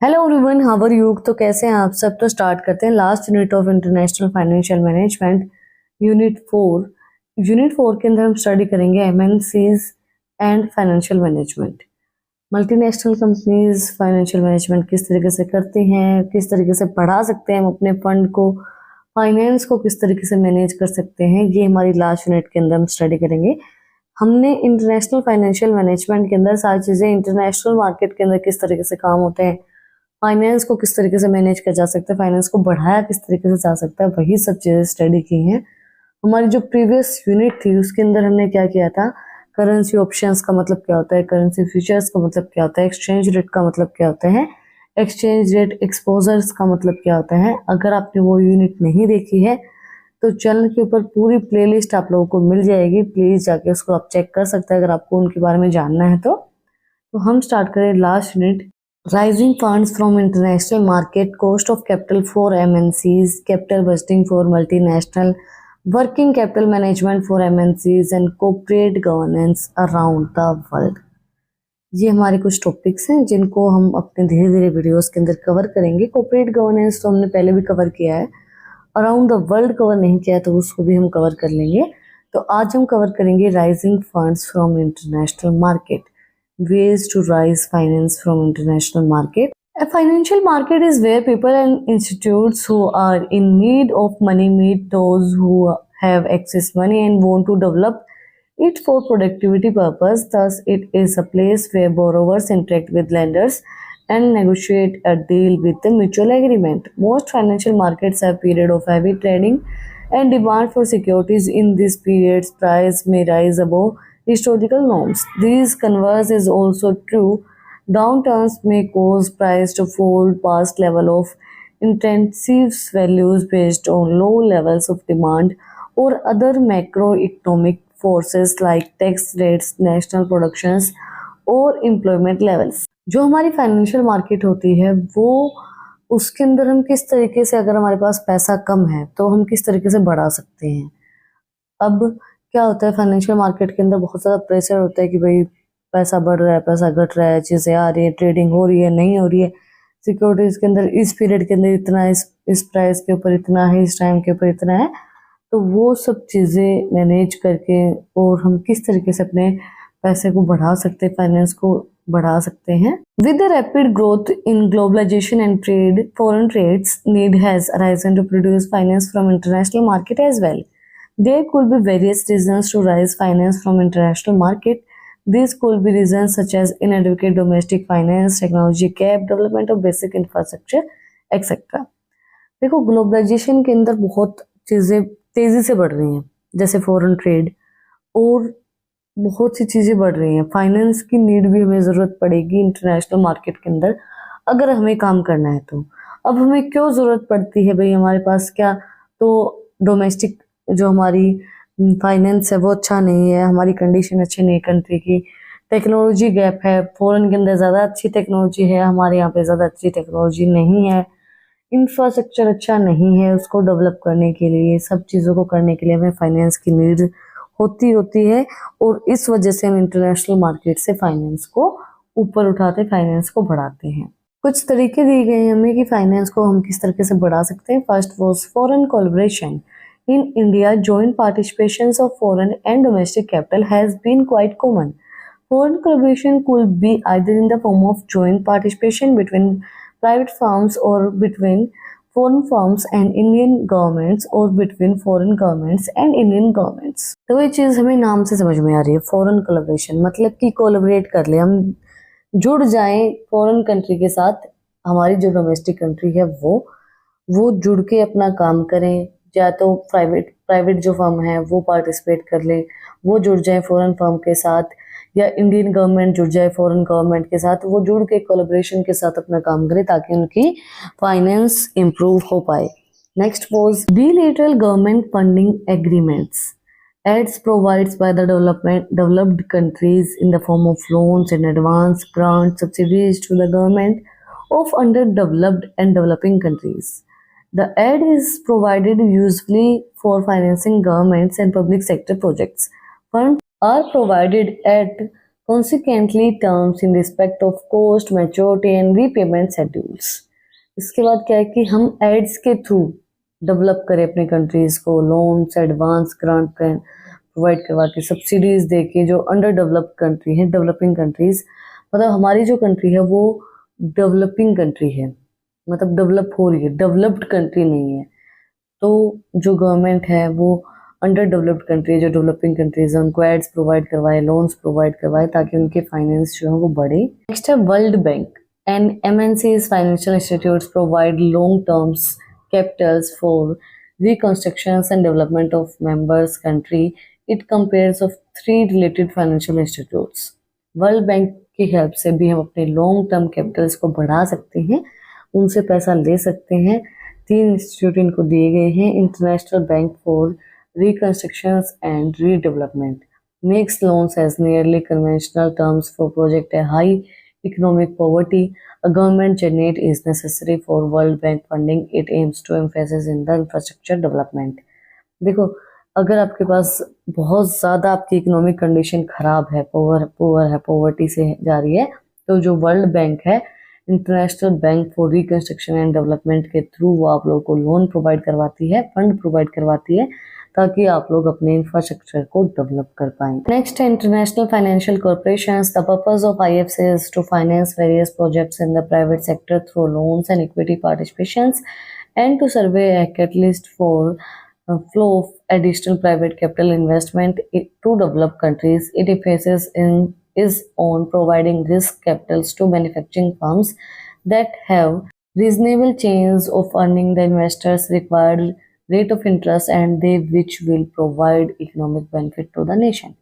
Hello everyone, how are you. तो कैसे हैं आप सब। तो स्टार्ट करते हैं last unit of international financial management, unit 4 के अंदर हम स्टडी करेंगे MNCs and financial management. Multinational companies financial management किस तरीके से करती हैं, किस तरीके से बढ़ा सकते हैं हम अपने फंड को, फाइनेंस को किस तरीके से मैनेज कर सकते हैं, ये हमारी लास्ट यूनिट के अंदर हम स्टडी करेंगे। हमने इंटरनेशनल फाइनेंशियल मैनेजमेंट के अंदर सारी चीज़ें, इंटरनेशनल मार्केट के अंदर किस तरीके से काम होते हैं, फाइनेंस को किस तरीके से मैनेज किया जा सकता है, फाइनेंस को बढ़ाया किस तरीके से जा सकता है, वही सब चीज़ें स्टडी की हैं। हमारी जो प्रीवियस यूनिट थी उसके अंदर हमने क्या किया था, करेंसी ऑप्शंस का मतलब क्या होता है, करेंसी फ्यूचर्स का मतलब क्या होता है, एक्सचेंज रेट का मतलब क्या होता है, एक्सचेंज रेट एक्सपोजर्स का मतलब क्या होता है। अगर आपने वो यूनिट नहीं देखी है तो चैनल के ऊपर पूरी प्लेलिस्ट आप लोगों को मिल जाएगी, प्लीज़ जाके उसको आप चेक कर सकते हैं अगर आपको उनके बारे में जानना है तो हम स्टार्ट करें last unit. Rising funds from international market, cost of capital for MNCs, capital budgeting for multinational, working capital management for MNCs and corporate governance around the world। ये हमारे कुछ टॉपिक्स हैं जिनको हम अपने धीरे धीरे वीडियोस के अंदर कवर करेंगे। कॉर्पोरेट गवर्नेंस तो हमने पहले भी कवर किया है, अराउंड द वर्ल्ड कवर नहीं किया है तो उसको भी हम कवर कर लेंगे। तो आज हम कवर करेंगे rising funds from international market, ways to raise finance from international market. A financial market is where people and institutes who are in need of money meet those who have excess money and want to develop it for productivity purpose. Thus, it is a place where borrowers interact with lenders and negotiate a deal with the mutual agreement. Most financial markets have period of heavy trading and demand for securities. In these periods, price may rise above historical norms. This converse is also true. Downturns may cause price to fall past level of intensive values based on low levels of demand or other macroeconomic forces like tax rates, national productions और employment levels. जो हमारी financial market होती है वो, उसके अंदर हम किस तरीके से, अगर हमारे पास पैसा कम है तो हम किस तरीके से बढ़ा सकते हैं। अब क्या होता है, फाइनेंशियल मार्केट के अंदर बहुत ज़्यादा प्रेशर होता है कि भाई पैसा बढ़ रहा है, पैसा घट रहा है, चीज़ें आ रही है, ट्रेडिंग हो रही है, नहीं हो रही है, सिक्योरिटीज़ के अंदर इस पीरियड के अंदर इतना, इस प्राइस के ऊपर इतना है, इस टाइम के ऊपर इतना है। तो वो सब चीज़ें मैनेज करके और हम किस तरीके से अपने पैसे को बढ़ा सकते हैं, फाइनेंस को बढ़ा सकते हैं। With the rapid growth in globalisation and trade, foreign trades need has arisen to produce finance from international market as well. There could be various reasons to raise finance from international market. These could be reasons such as inadequate domestic finance, technology gap, development of basic infrastructure, etc. देखो, globalisation के अंदर बहुत चीज़ें तेज़ी से बढ़ रही हैं, जैसे फॉरेन ट्रेड और बहुत सी चीज़ें बढ़ रही हैं। फाइनेंस की नीड भी हमें ज़रूरत पड़ेगी इंटरनेशनल मार्केट के अंदर अगर हमें काम करना है तो। अब हमें क्यों ज़रूरत पड़ती है भाई, हमारे पास क्या, तो डोमेस्टिक जो हमारी फाइनेंस है वो अच्छा नहीं है, हमारी कंडीशन अच्छी नहीं है कंट्री की, टेक्नोलॉजी गैप है, फॉरेन के अंदर ज़्यादा अच्छी टेक्नोलॉजी है, हमारे यहाँ पे ज़्यादा अच्छी टेक्नोलॉजी नहीं है, इंफ्रास्ट्रक्चर अच्छा नहीं है, उसको डेवलप करने के लिए, सब चीज़ों को करने के लिए हमें फाइनेंस की नीड होती है और इस वजह से हम इंटरनेशनल मार्केट से फाइनेंस को ऊपर उठाते, फाइनेंस को बढ़ाते हैं। कुछ तरीके दिए गए हैं हमें कि फाइनेंस को हम किस तरीके से बढ़ा सकते हैं। First was foreign collaboration. In India, joint participations of foreign and domestic capital has been quite common. Foreign collaboration could be either in the form of joint participation between private firms or between foreign firms and Indian governments or between foreign governments and Indian governments. तो ये चीज़ हमें नाम से समझ में आ रही है, foreign collaboration मतलब कि कोलैबोरेट कर ले, हम जुड़ जाएं फॉरेन कंट्री के साथ, हमारी जो डोमेस्टिक कंट्री है वो जुड़ के अपना काम करें, या तो प्राइवेट जो फर्म है वो पार्टिसिपेट कर ले, वो जुड़ जाए फॉरेन फर्म के साथ, या इंडियन गवर्नमेंट जुड़ जाए फॉरेन गवर्नमेंट के साथ, वो जुड़ के कोलैबोरेशन के साथ अपना काम करे ताकि उनकी फाइनेंस इंप्रूव हो पाए। Next was bilateral government funding agreements. Aids provides by the developed countries in the form of loans and advance grants, subsidies to the government of underdeveloped and developing countries. The aid is provided usually for financing governments and public sector projects. Funds are provided at Consequently, terms in respect of cost, maturity and repayment schedules. इसके बाद क्या है कि हम ads के through develop करें अपनी countries को, लोन्स, एडवांस ग्रांट प्रोवाइड करवा के, सब्सिडीज दे के जो अंडर डेवलप्ड कंट्री है, डेवलपिंग कंट्रीज, मतलब हमारी जो कंट्री है वो डेवलपिंग कंट्री है, मतलब डेवलप हो रही है, डेवलप्ड कंट्री नहीं है। तो जो गवर्नमेंट है वो अंडर डेवलप्ड कंट्री, जो डेवलपिंग कंट्रीज है, उनको एड्स प्रोवाइड करवाए, लोन्स प्रोवाइड करवाए, ताकि उनके फाइनेंस जो है वो बढ़े। नेक्स्ट है world bank and MNCs financial institutes provide long terms Capitals for reconstructions and development of members country. It compares of 3 related financial institutes. World bank की हेल्प से भी हम अपने लॉन्ग टर्म कैपिटल्स को बढ़ा सकते हैं, उनसे पैसा ले सकते हैं। 3 इंस्टीट्यूट इनको दिए गए हैं। International bank for reconstructions and redevelopment makes loans as nearly conventional terms for project है high economic poverty. A government generate is necessary for World Bank funding. It aims to emphasize in the infrastructure development. देखो, अगर आपके पास बहुत ज़्यादा आपकी economic condition खराब है, poor है, पॉवर्टी से जा रही है, तो जो वर्ल्ड बैंक है, international bank for reconstruction and development के थ्रू वो आप लोगों को लोन प्रोवाइड करवाती है, फंड प्रोवाइड करवाती है, ताकि आप लोग अपने इंफ्रास्ट्रक्चर को डेवलप कर पाएं। नेक्स्ट है international financial corporations. The purpose of IFC is to finance various projects in the private sector through loans and equity participations and to serve a catalyst for flow of additional private capital investment to developed countries. It is on providing risk capitals to manufacturing firms that have reasonable chance of earning the investors required rate of interest and they which will provide economic benefit to the nation.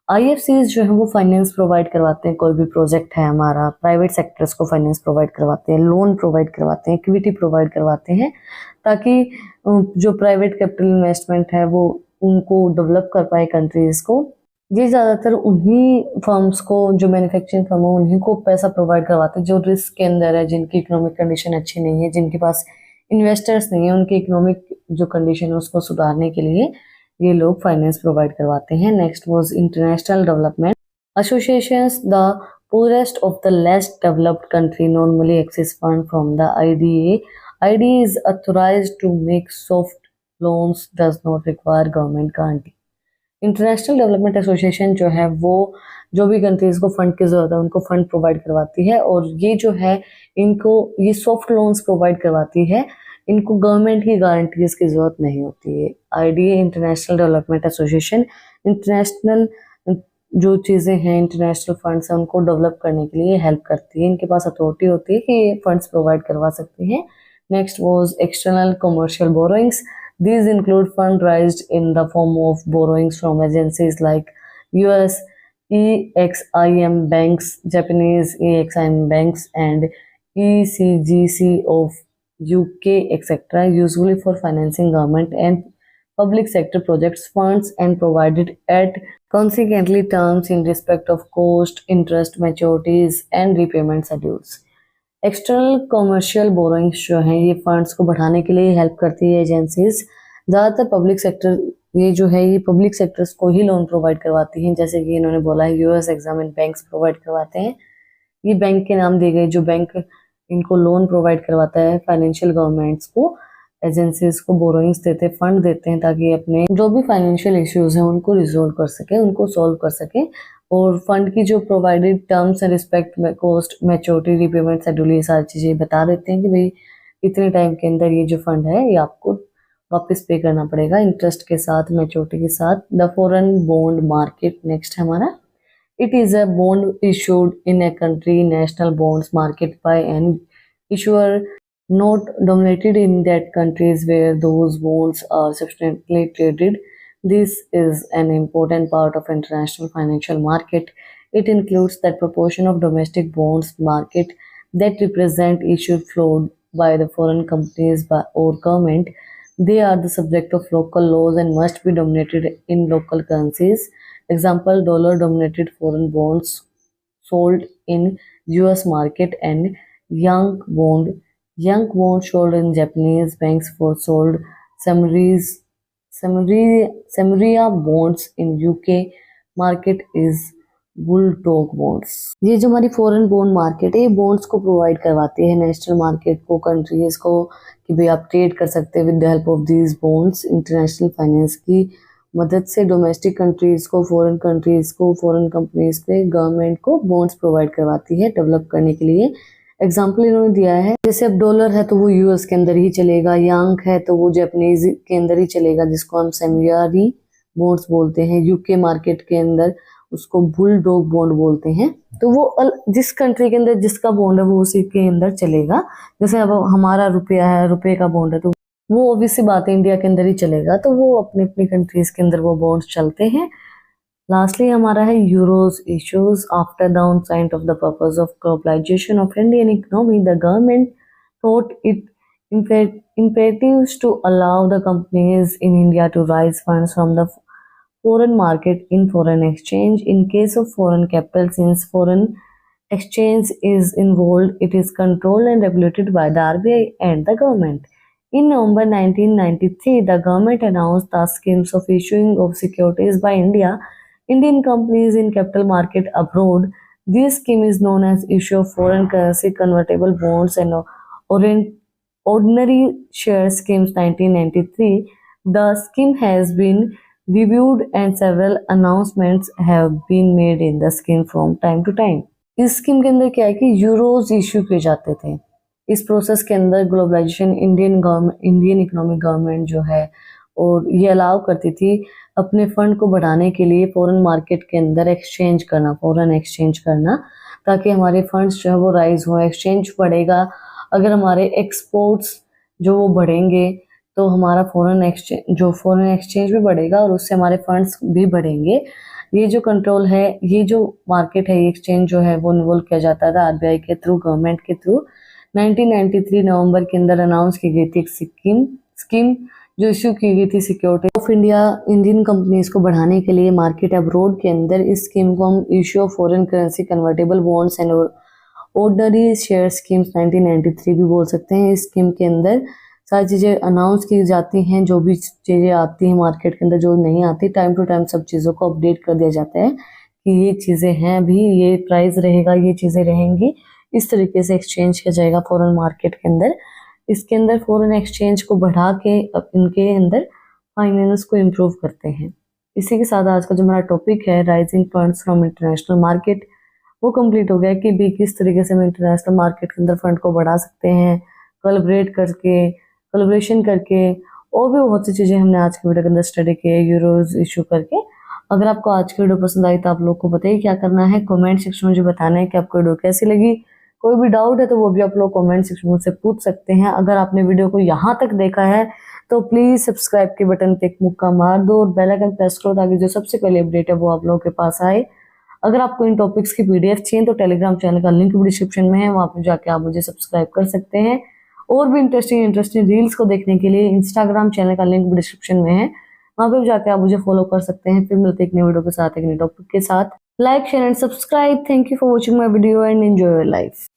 IFCs जो है वो finance provide करवाते हैं, कोई भी project है हमारा, private sectors को फाइनेंस प्रोवाइड करवाते हैं, लोन प्रोवाइड करवाते हैं, इक्विटी प्रोवाइड करवाते हैं, ताकि जो प्राइवेट कैपिटल इन्वेस्टमेंट है वो उनको डेवलप कर पाए कंट्रीज को। ये ज़्यादातर उन्हीं फर्म्स को, जो मैन्युफैक्चरिंग फर्म है, उन्हीं को पैसा प्रोवाइड करवाते हैं जो रिस्क के अंदर है, जिनकी इकोनॉमिक कंडीशन अच्छी नहीं है, जिनके पास इन्वेस्टर्स नहीं है, उनकी इकोनॉमिक जो कंडीशन है उसको सुधारने के लिए ये लोग फाइनेंस प्रोवाइड करवाते हैं। Next was international development associations. The poorest of the less developed country normally access fund from the IDA. IDA is authorized to make soft loans, does not require government guarantee. International development association जो है वो जो भी countries को fund की जरूरत है उनको फंड प्रोवाइड करवाती है, और ये जो है इनको ये सॉफ्ट लोन्स प्रोवाइड करवाती है, इनको गवर्नमेंट की गारंटीज की जरूरत नहीं होती है। IDA international development association international जो चीज़ें हैं, इंटरनेशनल फंड्स हैं, उनको डेवलप करने के लिए हेल्प करती है, इनके पास अथॉरिटी होती है कि ये फंड्स प्रोवाइड करवा सकती हैं। Next was external commercial borrowings. These include fund raised in the form of borrowings from agencies like US EXIM banks, Japanese EXIM banks, and ECGC of UK, etc., usually for financing government and public sector projects, funds, and provided at consequently terms in respect of cost, interest, maturities, and repayment schedules. External commercial borrowings जो हैं ये funds को बढ़ाने के लिए help करती है agencies. ज़्यादातर पब्लिक सेक्टर ये जो है ये पब्लिक सेक्टर्स को ही लोन प्रोवाइड करवाती हैं, जैसे कि इन्होंने बोला है US exam and banks provide करवाते हैं। ये बैंक के नाम दिए गए, जो बैंक इनको लोन प्रोवाइड करवाता है फाइनेंशियल गवर्नमेंट्स को, एजेंसीज को बोरोइंग्स देते हैं, फंड देते हैं, ताकि अपने जो भी फाइनेंशियल इश्यूज हैं उनको रिजोल्व कर सके, उनको सॉल्व कर सके। और फंड की जो प्रोवाइडेड टर्म्स एंड रिस्पेक्ट में कोस्ट, मैच्योरिटी, रीपेमेंट शेड्यूल, ये सारी चीज़ें बता देते हैं कि भाई इतने टाइम के अंदर ये जो फंड है ये आपको वापस पे करना पड़ेगा, इंटरेस्ट के साथ, मैच्योरिटी के साथ। The foreign bond market next है हमारा। It is a bond issued in a country national bonds market by an issuer not dominated in that countries where those bonds are substantially traded. This is an important part of international financial market. It includes that proportion of domestic bonds market that represent issued float by the foreign companies or government. They are the subject of local laws and must be denominated in local currencies. Example, dollar denominated foreign bonds sold in US market and Young bonds sold in Japanese banks for sold Samaria bonds in UK market is bulldog bonds. ये जो हमारी foreign bond market है, ये bonds को provide करवाती है national market को, countries को, कि भाई आप ट्रेड कर सकते हैं with the help of these bonds. International finance की मदद से डोमेस्टिक कंट्रीज को, फॉरेन कंट्रीज को, फॉरेन कंपनीज के गवर्नमेंट को बॉन्ड्स प्रोवाइड करवाती है डेवलप करने के लिए। एग्जाम्पल इन्होंने दिया है, जैसे अब डॉलर है तो वो यूएस के अंदर ही चलेगा, यांग है तो वो जापानीज के अंदर ही चलेगा, जिसको हम सेमियारी बॉन्ड्स बोलते हैं। यूके मार्केट के अंदर उसको बुलडॉग बॉन्ड बोलते हैं। तो वो जिस कंट्री के अंदर जिसका बॉन्ड है वो उसी के अंदर चलेगा। जैसे अब हमारा रुपया है, रुपये का बॉन्ड है, तो वो ऑब्वियसली बात है इंडिया के अंदर ही चलेगा, तो वो अपनी अपनी कंट्रीज के अंदर वो बॉन्ड्स चलते हैं। लास्टली हमारा है euros issues after the onset of the purpose of globalisation of Indian economy, the government thought it imperatives to allow the companies in India to raise funds from the foreign market in foreign exchange. In case of foreign capital, since foreign exchange is involved, it is controlled and regulated by the RBI and the government. In November 1993, the government announced the schemes of issuing of securities by Indian companies in capital market abroad. This scheme is known as issue of foreign currency convertible bonds and ordinary share schemes 1993. The scheme has been reviewed and several announcements have been made in the scheme from time to time. इस scheme के अंदर क्या है कि euros issue किए जाते थे। इस प्रोसेस के अंदर ग्लोबलाइजेशन इंडियन इकोनॉमिक गवर्नमेंट जो है और ये अलाउ करती थी अपने फंड को बढ़ाने के लिए फॉरेन मार्केट के अंदर एक्सचेंज करना, फॉरेन एक्सचेंज करना, ताकि हमारे फंड्स जो है वो राइज हो, एक्सचेंज बढ़ेगा। अगर हमारे एक्सपोर्ट्स जो वो बढ़ेंगे तो हमारा फॉरेन एक्सचेंज भी बढ़ेगा और उससे हमारे फंड्स भी बढ़ेंगे। ये जो कंट्रोल है, ये जो मार्केट है, ये एक्सचेंज जो है वो इन्वॉल्व किया जाता था आरबीआई के थ्रू, गवर्नमेंट के थ्रू। 1993 नवंबर के अंदर अनाउंस की गई थी एक स्कीम जो इश्यू की गई थी सिक्योरिटी ऑफ इंडियन कंपनीज को बढ़ाने के लिए मार्केट अब्रोड के अंदर। इस स्कीम को हम issue of foreign currency convertible bonds and ordinary share schemes 1993 भी बोल सकते हैं। इस स्कीम के अंदर सारी चीज़ें अनाउंस की जाती हैं, जो भी चीज़ें आती हैं मार्केट के अंदर, जो नहीं आती, टाइम टू टाइम सब चीज़ों को अपडेट कर दिया जाता है कि ये चीज़ें हैं, अभी ये प्राइस रहेगा, ये चीज़ें रहेंगी। इस तरीके से एक्सचेंज किया जाएगा फॉरेन मार्केट के अंदर। इसके अंदर फॉरेन एक्सचेंज को बढ़ा के इनके अंदर फाइनेंस को इम्प्रूव करते हैं। इसी के साथ आज का जो हमारा टॉपिक है rising funds from international market, वो कंप्लीट हो गया कि भी किस तरीके से हम इंटरनेशनल मार्केट के अंदर फंड को बढ़ा सकते हैं, कोलैबोरेशन करके, और भी बहुत सी चीज़ें हमने आज की वीडियो के अंदर स्टडी की है यूरोज इशू करके। अगर आपको आज की वीडियो पसंद आई तो आप लोग को बताइए क्या करना है, कमेंट सेक्शन में मुझे बताना है कि आपको वीडियो कैसी लगी। कोई भी डाउट है तो वो भी आप लोग कमेंट सेक्शन में मुझसे पूछ सकते हैं। अगर आपने वीडियो को यहाँ तक देखा है तो प्लीज़ सब्सक्राइब के बटन पे एक मुक्का मार दो और बेल आइकन प्रेस करो ताकि जो सबसे पहले अपडेट है वो आप लोगों के पास आए। अगर आपको इन टॉपिक्स की पीडीएफ चाहिए तो टेलीग्राम चैनल का लिंक भी डिस्क्रिप्शन में है, वहाँ पर जाके आप मुझे सब्सक्राइब कर सकते हैं। और भी इंटरेस्टिंग रील्स को देखने के लिए इंस्टाग्राम चैनल का लिंक भी डिस्क्रिप्शन में है, वहाँ पर जाके आप मुझे फॉलो कर सकते हैं। फिर मिलते हैं एक नई वीडियो के साथ, एक नए टॉपिक के साथ। Like, share and subscribe. Thank you for watching my video and enjoy your life.